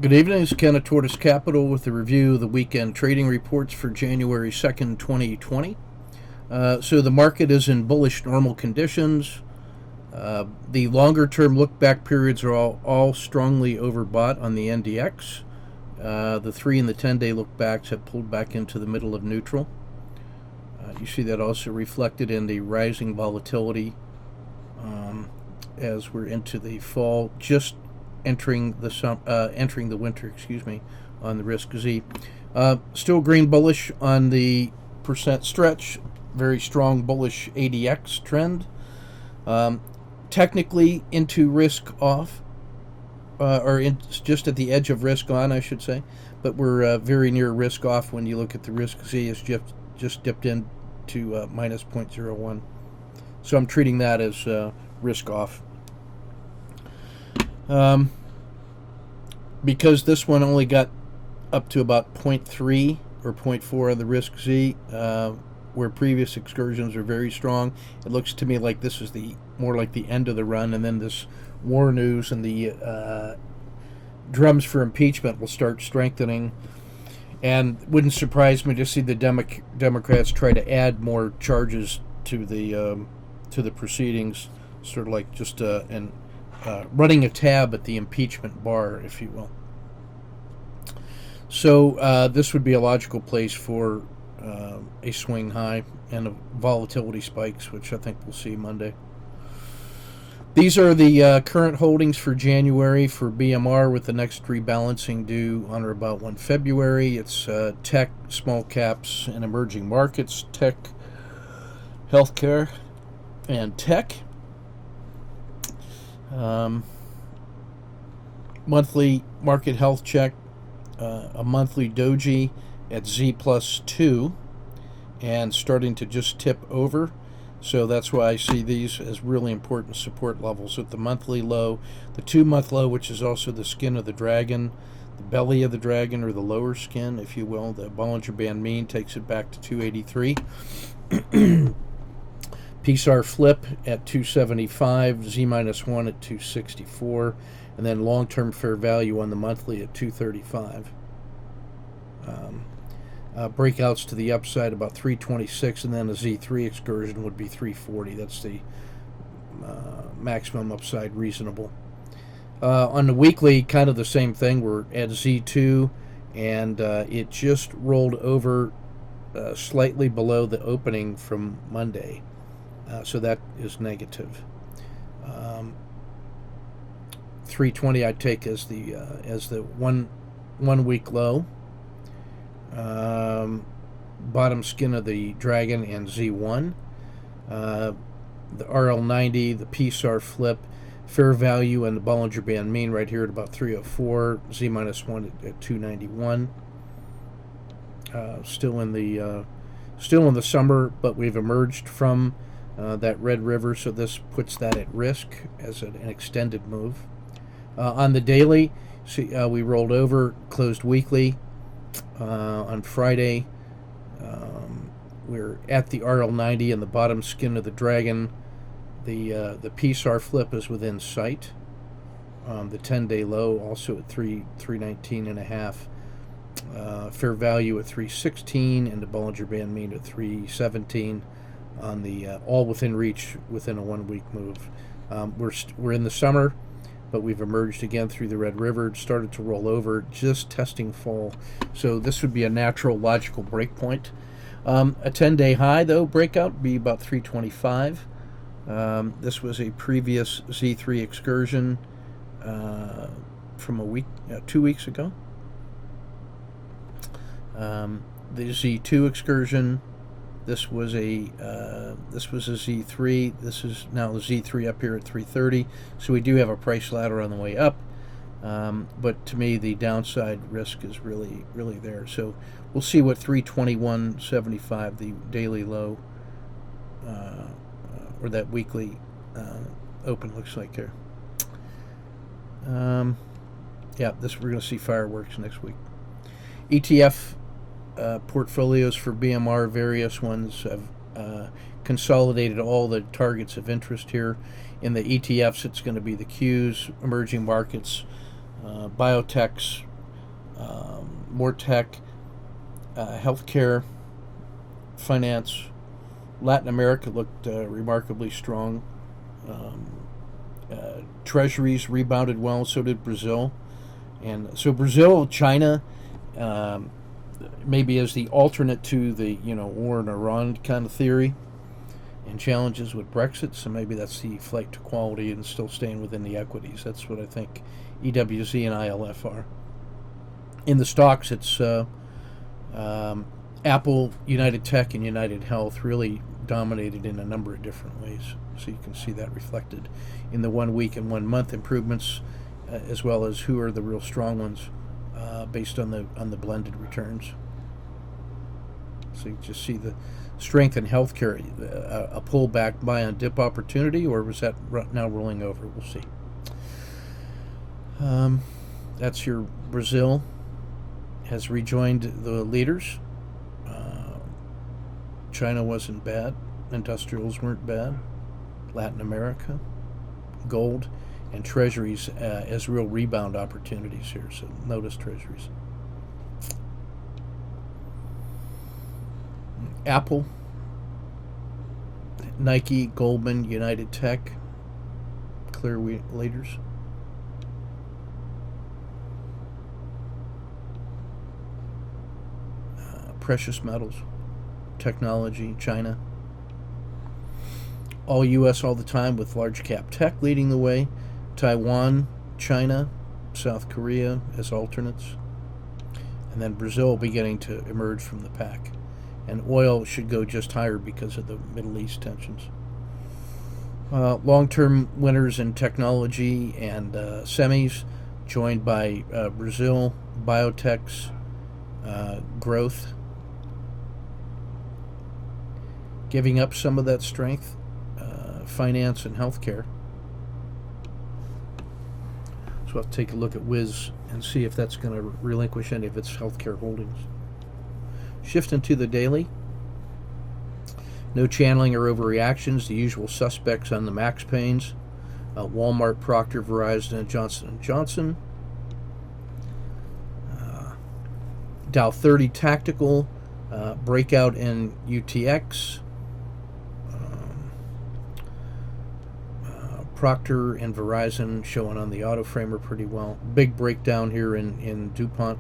Good evening. It's Ken at Tortoise Capital with a review of the weekend trading reports for January 2nd, 2020. So the market is in bullish normal conditions. The longer term look back periods are all strongly overbought on the NDX. The 3 and the 10-day look backs have pulled back into the middle of neutral. You see that also reflected in the rising volatility as we're into the fall, just entering the winter, on the risk Z. Still green bullish on the percent stretch, very strong bullish ADX trend. Technically into risk off, just at the edge of risk on, I should say, but we're very near risk off when you look at the risk Z. It's just dipped in to minus 0.01. So I'm treating that as risk off. Because this one only got up to about 0.3 or 0.4 of the risk Z, where previous excursions are very strong, it looks to me like this is more like the end of the run, and then this war news and the drums for impeachment will start strengthening. And wouldn't surprise me to see the Democrats try to add more charges to the proceedings, sort of like just running a tab at the impeachment bar, if you will. So this would be a logical place for a swing high and a volatility spikes, which I think we'll see Monday. These are the current holdings for January for BMR, with the next rebalancing due on or about 1 February. It's tech, small caps, and emerging markets, tech, healthcare, and tech. Monthly market health check, a monthly doji at Z plus 2 and starting to just tip over. So that's why I see these as really important support levels. At the monthly low, the 2-month low, which is also the skin of the dragon, the belly of the dragon, or the lower skin, if you will, the Bollinger Band mean takes it back to 283. PSAR flip at 275, Z minus 1 at 264, and then long-term fair value on the monthly at 235. Breakouts to the upside about 326, and then a Z3 excursion would be 340. That's the maximum upside reasonable. On the weekly, kind of the same thing. We're at Z2, and it just rolled over slightly below the opening from Monday. So that is negative. 320 I'd take as the one week low. Bottom skin of the dragon and Z1. The RL90, the PSAR flip, fair value, and the Bollinger Band mean right here at about 304. Z minus 1 at 291. Still in the summer, but we've emerged from that Red River, so this puts that at risk as an extended move. On the daily, see, we rolled over, closed weekly on Friday. We're at the RL90 and the bottom skin of the dragon. The PSAR flip is within sight. The 10-day low also at 319.5. Fair value at 316, and the Bollinger Band mean at 317. On the all within reach within a 1 week move. We're in the summer, but we've emerged again through the Red River. It started to roll over, just testing fall. So this would be a natural, logical break point. A 10-day high, though, breakout would be about 325. This was a previous Z3 excursion from 2 weeks ago. The Z2 excursion. This was a Z3. This is now the Z3 up here at 330. So we do have a price ladder on the way up. But to me, the downside risk is really, really there. So we'll see what 321.75, the daily low, or that weekly open looks like here. We're going to see fireworks next week. ETF portfolios for BMR, various ones have consolidated all the targets of interest here. In the ETFs, it's going to be the Qs, emerging markets, biotechs, more tech, healthcare, finance. Latin America looked remarkably strong. Treasuries rebounded well, so did Brazil. And so Brazil, China, maybe as the alternate to the war in Iran kind of theory, and challenges with Brexit. So maybe that's the flight to quality and still staying within the equities. That's what I think EWZ and ILF are. In the stocks, it's Apple, United Tech, and United Health really dominated in a number of different ways. So you can see that reflected in the 1 week and 1 month improvements, as well as who are the real strong ones based on the blended returns. So you just see the strength in healthcare, a pullback buy on dip opportunity, or was that now rolling over? We'll see. That's your Brazil has rejoined the leaders. China wasn't bad. Industrials weren't bad. Latin America, gold, and treasuries as real rebound opportunities here. So notice treasuries. Apple, Nike, Goldman, United Tech, clear leaders. Precious metals, technology, China. All U.S. all the time with large cap tech leading the way. Taiwan, China, South Korea as alternates. And then Brazil beginning to emerge from the pack. And oil should go just higher because of the Middle East tensions. Long-term winners in technology and semis, joined by Brazil, biotechs, growth. Giving up some of that strength, finance and healthcare. So I'll take a look at Wiz and see if that's going to relinquish any of its healthcare holdings. Shifting to the daily. No channeling or overreactions. The usual suspects on the max pains. Walmart, Procter, Verizon, and Johnson & Johnson. Dow 30 tactical. Breakout in UTX. Procter and Verizon showing on the auto framer pretty well. Big breakdown here in DuPont.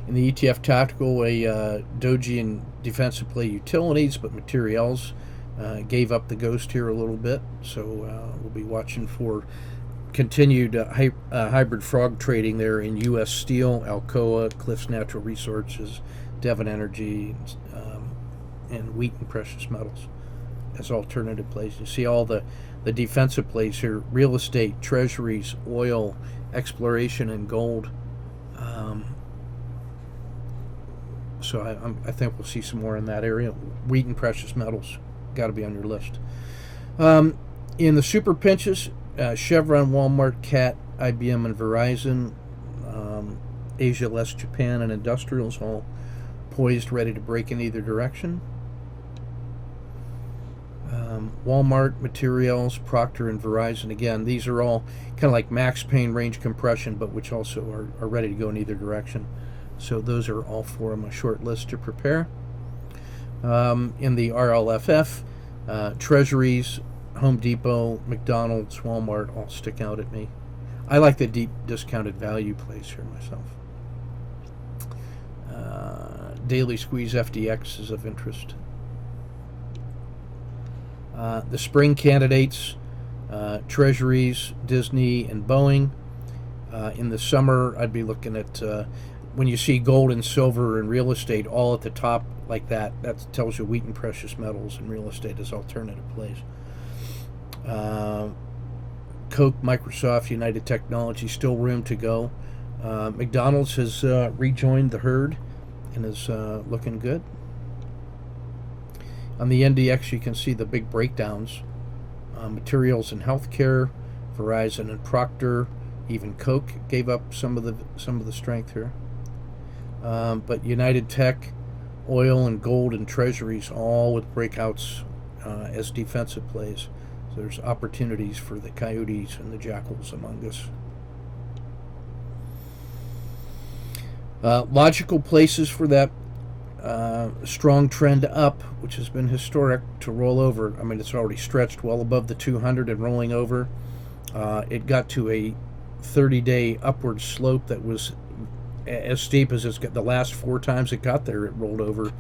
In the ETF tactical, a doji and defensive play utilities, but materials gave up the ghost here a little bit. So we'll be watching for continued hybrid frog trading there in U.S. Steel, Alcoa, Cliffs Natural Resources, Devon Energy, and Wheat and Precious Metals as alternative plays. You see all the defensive plays here: real estate, treasuries, oil, exploration, and gold. So I think we'll see some more in that area. Wheat and precious metals got to be on your list. In the super pinches, Chevron, Walmart, Cat, IBM, and Verizon. Asia less Japan and industrials all poised, ready to break in either direction. Walmart, materials, Procter, and Verizon. Again, these are all kind of like max pain range compression, but which also are ready to go in either direction. So those are all four on my short list to prepare. In the RLFF, Treasuries, Home Depot, McDonald's, Walmart all stick out at me. I like the deep discounted value plays here myself. Daily Squeeze FDX is of interest. The spring candidates, Treasuries, Disney, and Boeing. In the summer, I'd be looking at, when you see gold and silver and real estate all at the top like that, that tells you wheat and precious metals and real estate as alternative plays. Coke, Microsoft, United Technology, still room to go. McDonald's has rejoined the herd and is looking good. On the NDX, you can see the big breakdowns. Materials and healthcare, Verizon and Procter, even Coke gave up some of the strength here. But United Tech, oil and gold and treasuries, all with breakouts as defensive plays. So there's opportunities for the coyotes and the jackals among us. Logical places for that strong trend up, which has been historic, to roll over. I mean, it's already stretched well above the 200 and rolling over. It got to a 30-day upward slope that was as steep as it's got. The last 4 times it got there, it rolled over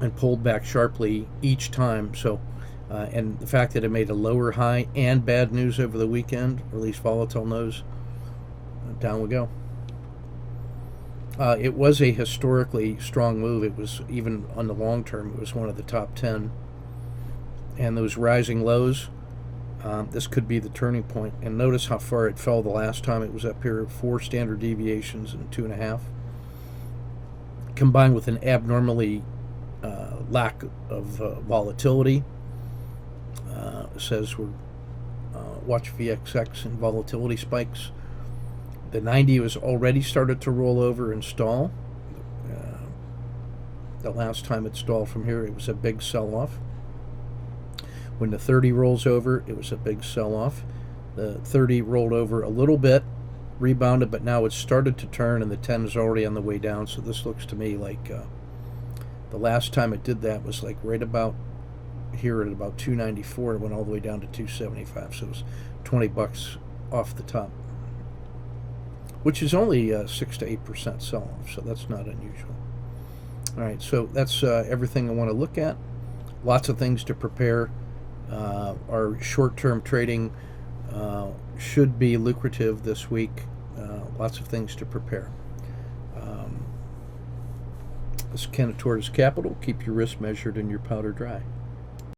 and pulled back sharply each time. So, and the fact that it made a lower high and bad news over the weekend, or at least volatile news, down we go. It was a historically strong move. It was, even on the long term, it was one of the top 10. And those rising lows, this could be the turning point. And notice how far it fell the last time it was up here, 4 standard deviations and 2.5. Combined with an abnormally lack of volatility. Says we're watch VXX and volatility spikes. The 90 was already started to roll over and stall. The last time it stalled from here, it was a big sell-off. When the 30 rolls over, it was a big sell-off. The 30 rolled over a little bit, rebounded, but now it's started to turn, and the 10 is already on the way down. So this looks to me like the last time it did that was like right about here at about 294. It went all the way down to 275. So it was $20 off the top, which is only 6 to 8% sell-off, so that's not unusual. All right, so that's everything I want to look at. Lots of things to prepare. Our short-term trading should be lucrative this week. Lots of things to prepare. This is Ken at Tortoise Capital. Keep your risk measured and your powder dry.